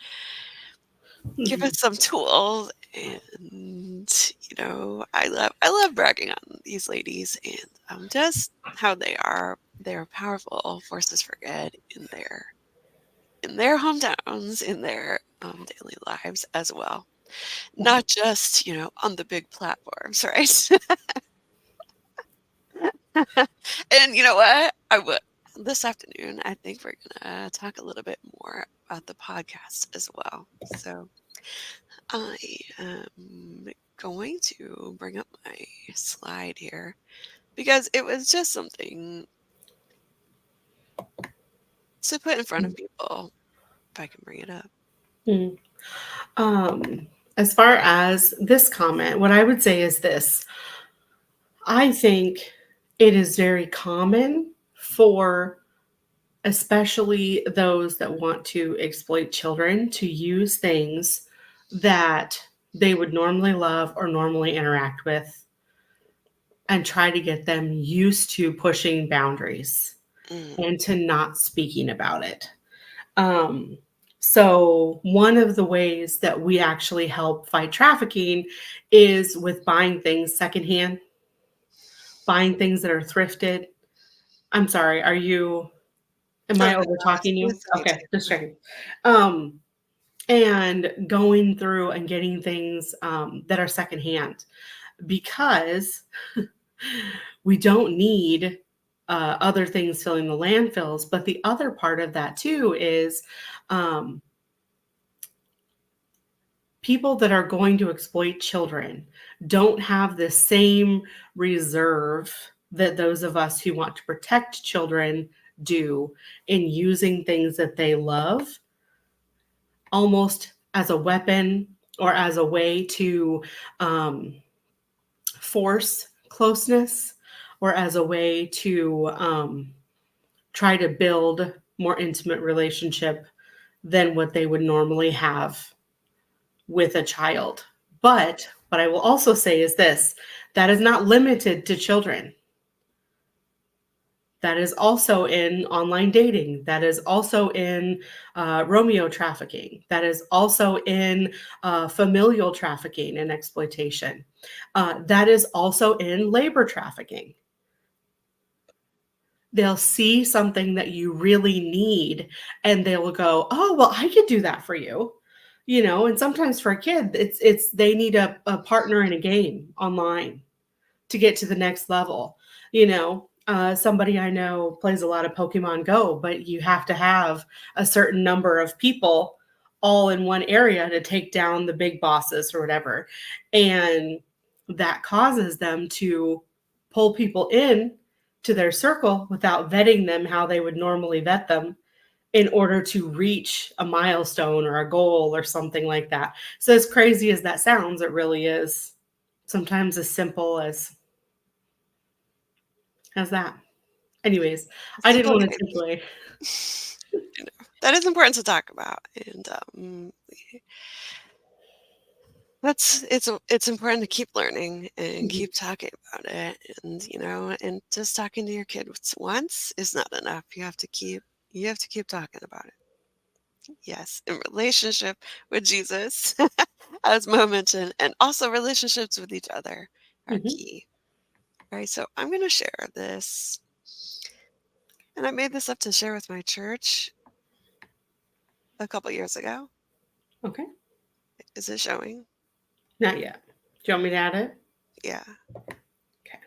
give us some tools. And I love bragging on these ladies, and just how they're powerful forces for good in their hometowns, in their daily lives as well, not just on the big platforms, right? And you know what? I would this afternoon, I think we're gonna talk a little bit more about the podcast as well. So I am going to bring up my slide here, because it was just something to put in front of people. If I can bring it up. Mm-hmm. As far as this comment, what I would say is this. I think it is very common for especially those that want to exploit children to use things that they would normally love or normally interact with and try to get them used to pushing boundaries Mm, and to not speaking about it. Um, so, one of the ways that we actually help fight trafficking is with buying things secondhand, buying things that are thrifted. I'm sorry, am oh, I no, over talking you? it's me Okay, just too. checking. Um, and going through and getting things that are secondhand because we don't need other things filling the landfills. But the other part of that too is um, people that are going to exploit children don't have the same reserve that those of us who want to protect children do in using things that they love almost as a weapon or as a way to um, force closeness or as a way to try to build more intimate relationship than what they would normally have with a child. But what I will also say is this, that is not limited to children. That is also in online dating. That is also in Romeo trafficking. That is also in familial trafficking and exploitation. That is also in labor trafficking. They'll see something that you really need and they will go, oh, well, I could do that for you. You know, and sometimes for a kid, it's they need a partner in a game online to get to the next level. You know, somebody I know plays a lot of Pokemon Go, but you have to have a certain number of people all in one area to take down the big bosses or whatever. And that causes them to pull people in to their circle without vetting them how they would normally vet them in order to reach a milestone or a goal or something like that. So as crazy as that sounds, it really is sometimes as simple as that. Anyways, I It's didn't want totally to take away. you know, that is important to talk about, and it's important to keep learning and Mhm, keep talking about it, and and just talking to your kid once is not enough. You have to keep talking about it. Yes, in relationship with Jesus, as Mo mentioned, and also relationships with each other are mhm. key. All right, so I'm going to share this, and I made this up to share with my church a couple years ago. Okay, Is it showing? not yet. Do you want me to add it? Yeah. Okay.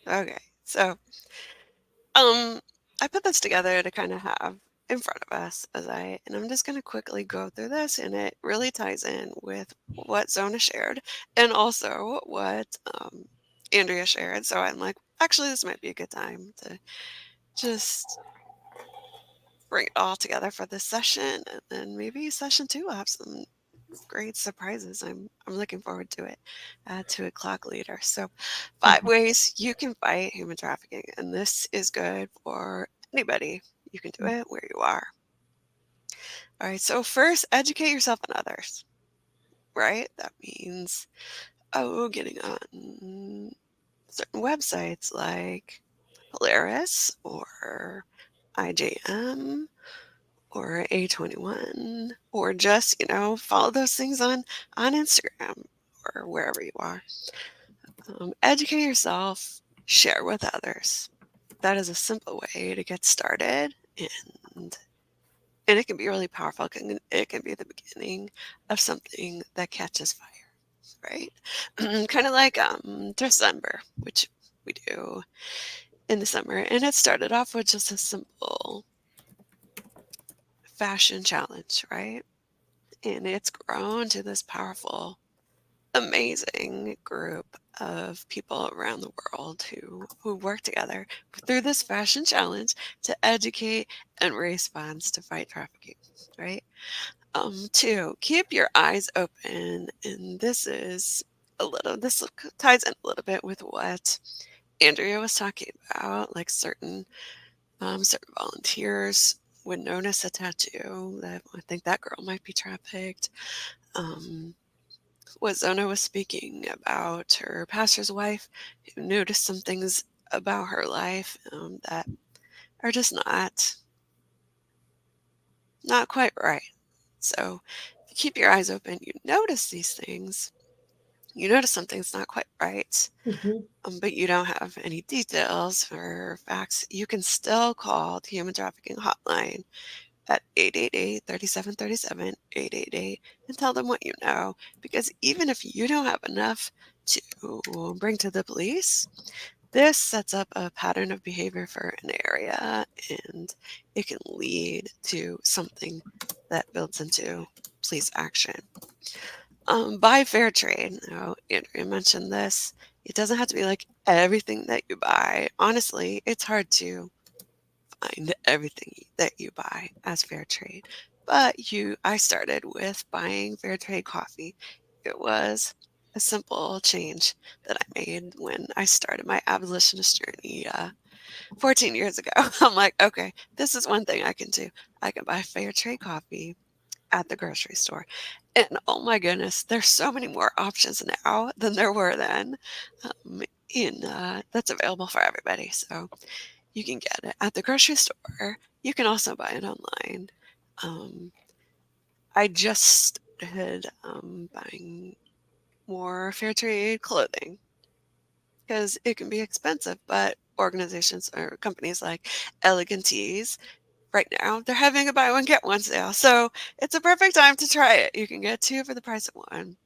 Okay. So, um, I put this together to kind of have in front of us and I'm just going to quickly go through this, and it really ties in with what Zona shared and also what Andrea shared. So I'm like, actually, this might be a good time to just bring it all together for this session, and then maybe session two will have some great surprises. I'm looking forward to it. 2 o'clock later. So, 5 ways you can fight human trafficking, and this is good for anybody. You can do it where you are. All right. So first, educate yourself and others. Right. That means getting on certain websites like Polaris or IJM or A21, or just follow those things on Instagram or wherever you are. Educate yourself, share with others. That is a simple way to get started, and and it can be really powerful. It can be the beginning of something that catches fire, right? Kind of like December, which we do in the summer, and it started off with just a simple fashion challenge, right? And it's grown to this powerful, amazing group of people around the world who work together through this fashion challenge to educate and raise funds to fight trafficking, right? Two, keep your eyes open, and this ties in a little bit with what Andrea was talking about, like certain Certain volunteers would notice a tattoo that I think that girl might be trafficked. Um, what Zona was speaking about her pastor's wife who noticed some things about her life that are just not quite right. So if you keep your eyes open, you notice these things. You notice something's not quite right, Mhm. but you don't have any details or facts. You can still call the Human Trafficking Hotline at 888-3737, 888, and tell them what you know. Because even if you don't have enough to bring to the police, this sets up a pattern of behavior for an area, and it can lead to something that builds into police action. Buy fair trade. Now, Andrea mentioned this. It doesn't have to be like everything that you buy. Honestly, it's hard to find everything that you buy as fair trade. But I started with buying fair trade coffee. It was a simple change that I made when I started my abolitionist journey 14 years ago. I'm like, okay, this is one thing I can do. I can buy fair trade coffee at the grocery store. And oh my goodness, there's so many more options now than there were then in that's available for everybody. So you can get it at the grocery store. You can also buy it online. Um, I just started buying more fair trade clothing because it can be expensive, but organizations or companies like Elegant Tees right now they're having a buy one get one sale, so it's a perfect time to try it. You can get two for the price of one.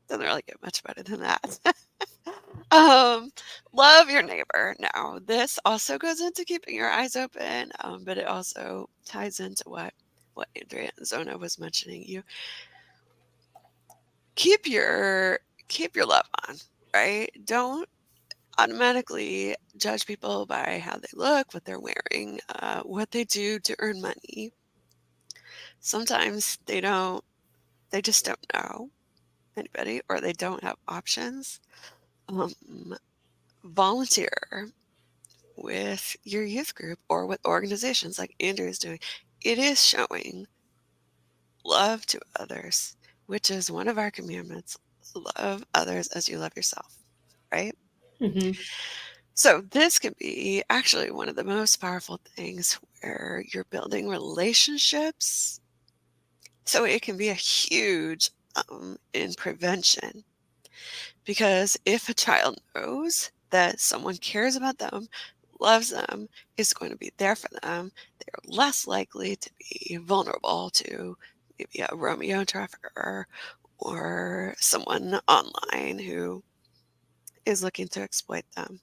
Doesn't really get much better than that. Um, love your neighbor. Now, this also goes into keeping your eyes open, but it also ties into what Andrea and Zona was mentioning. You keep your keep your love on, right? Don't automatically judge people by how they look, what they're wearing, what they do to earn money. Sometimes they just don't know anybody, or they don't have options. Um, volunteer with your youth group or with organizations like Andrew is doing. It is showing love to others, which is one of our commandments. Love others as you love yourself, right? Mhm. So this can be actually one of the most powerful things where you're building relationships. So it can be a huge in prevention. Because if a child knows that someone cares about them, loves them, is going to be there for them, they're less likely to be vulnerable to maybe a Romeo trafficker or someone online who is looking to exploit them.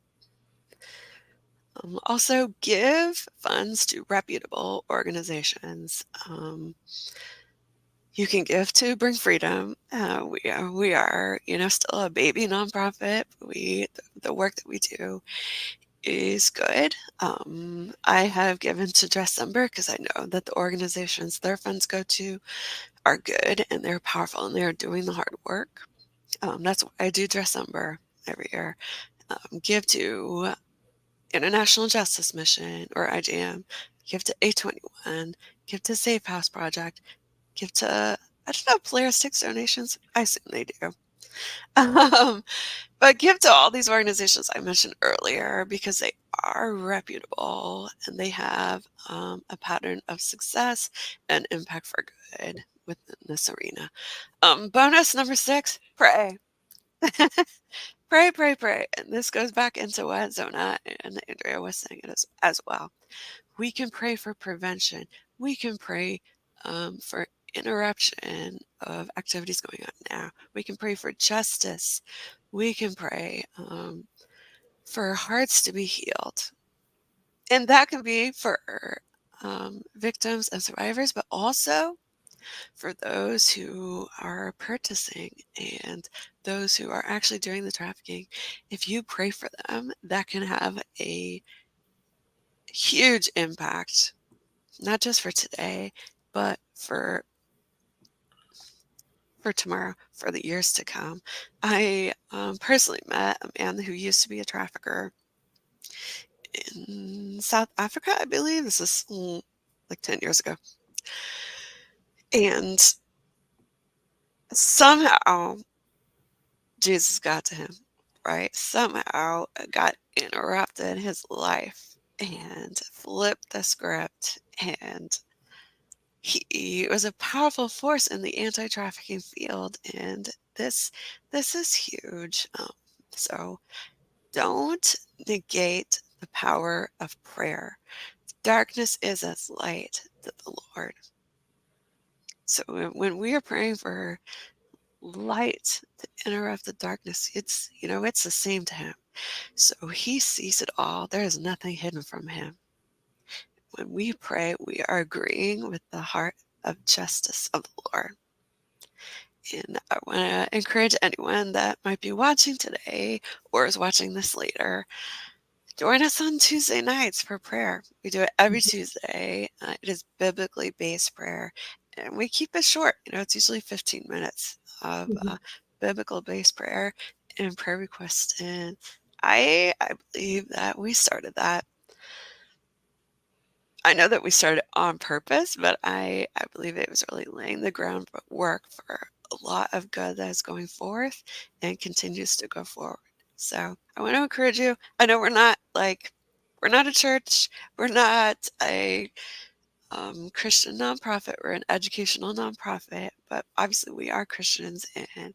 Also, give funds to reputable organizations. You can give to Bring Freedom. We are, still a baby nonprofit. The work that we do is good. I have given to December because I know that the organizations their funds go to are good and they're powerful and they're doing the hard work. That's why I do December every year. Give to International Justice Mission or IJM. Give to A21. Give to Safe House Project. Give to I don't know if players takes donations. I assume they do. Um, but give to all these organizations I mentioned earlier because they are reputable and they have a pattern of success and impact for good within this arena. Bonus number 6, pray. Pray, pray, pray. And this goes back into what Zona and Andrea was saying as well. We can pray for prevention. We can pray for interruption of activities going on now. We can pray for justice. We can pray for hearts to be healed. And that can be for victims and survivors, but also for those who are purchasing and those who are actually doing the trafficking. If you pray for them, that can have a huge impact, not just for today, but for tomorrow, for the years to come. I personally met a man who used to be a trafficker in South Africa, I believe. This is like 10 years ago. And somehow Jesus got to him, right? Somehow God interrupted his life and flipped the script. And he was a powerful force in the anti-trafficking field. And this is huge. So don't negate the power of prayer. Darkness is as light to the Lord. So when we are praying for light to interrupt the darkness, it's the same to him. So he sees it all. There is nothing hidden from him. When we pray, we are agreeing with the heart of justice of the Lord. And I want to encourage anyone that might be watching today or is watching this later. Join us on Tuesday nights for prayer. We do it every Tuesday. It is biblically based prayer, and we keep it short. It's usually 15 minutes of Mhm. biblical based prayer and prayer requests. And I believe that we started that. I know that we started on purpose, but I believe it was really laying the groundwork for a lot of good that is going forth and continues to go forward. So I want to encourage you. I know we're not a church, we're not a Christian nonprofit, we're an educational nonprofit, but obviously we are Christians and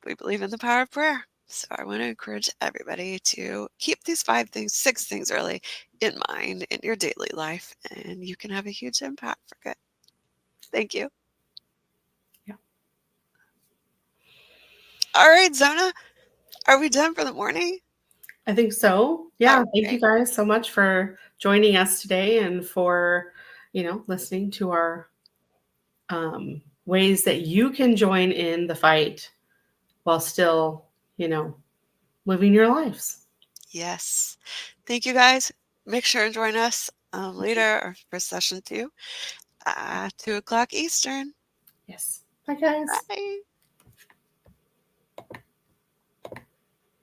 we believe in the power of prayer. So I want to encourage everybody to keep these 5 things, 6 things really, in mind in your daily life, and you can have a huge impact for good. Thank you. Yeah. All right, Zona, are we done for the morning? I think so. All Yeah. Thank you right. guys so much for joining us today and for, listening to our ways that you can join in the fight while still, living your lives. Yes. Thank you, guys. Make sure and join us later or for session 2 at 2 o'clock Eastern. Yes. Bye, guys. Bye.